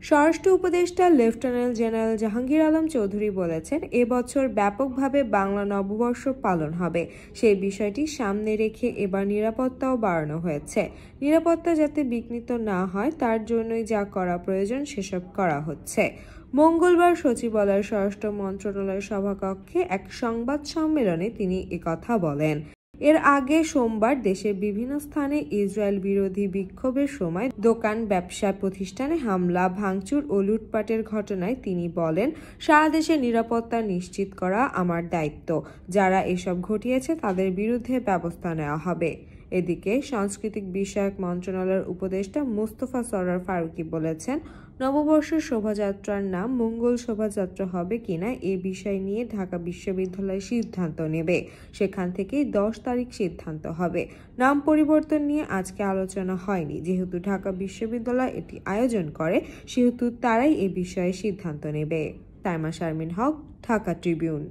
স্বরাষ্ট্র উপদেষ্টা lieutenant general Jahangir Alam Chowdhury বলেছেন, এবছর ব্যাপকভাবে বাংলা নববর্ষ পালন হবে। সেই বিষয়টি সামনে রেখে এবার নিরাপত্তাও বাড়ানো হয়েছে। নিরাপত্তা যাতে বিঘ্নিত না হয় তার জন্যই যা করা প্রয়োজন সেসব করা হচ্ছে। মঙ্গলবার সচিবালয়ের স্বরাষ্ট্র মন্ত্রণালয়ের সভাকক্ষে এক সংবাদ সম্মেলনে তিনি একথা বলেন। এর আগে সোমবার দেশের বিভিন্ন স্থানে ইসরায়েল বিরোধী বিক্ষোভের সময় দোকান, ব্যবসা প্রতিষ্ঠানে হামলা, ভাঙচুর ও লুটপাটের ঘটনায় তিনি বলেন, সারা দেশের নিরাপত্তা নিশ্চিত করা আমার দায়িত্ব। যারা এসব ঘটিয়েছে তাদের বিরুদ্ধে ব্যবস্থা নেওয়া হবে। এদিকে সাংস্কৃতিক বিষয়ক মন্ত্রণালয়ের উপদেষ্টা মোস্তফা সরোয়ার ফারুকী বলেছেন, নববর্ষের শোভাযাত্রার নাম মঙ্গল শোভাযাত্রা হবে কিনা এ বিষয় নিয়ে ঢাকা বিশ্ববিদ্যালয় সিদ্ধান্ত নেবে। সেখান থেকেই 10 তারিখ সিদ্ধান্ত হবে। নাম পরিবর্তন নিয়ে আজকে আলোচনা হয়নি। যেহেতু ঢাকা বিশ্ববিদ্যালয় এটি আয়োজন করে সেহেতু তারাই এ বিষয়ে সিদ্ধান্ত নেবে। তাইমা শারমিন হক, ঢাকা ট্রিবিউন।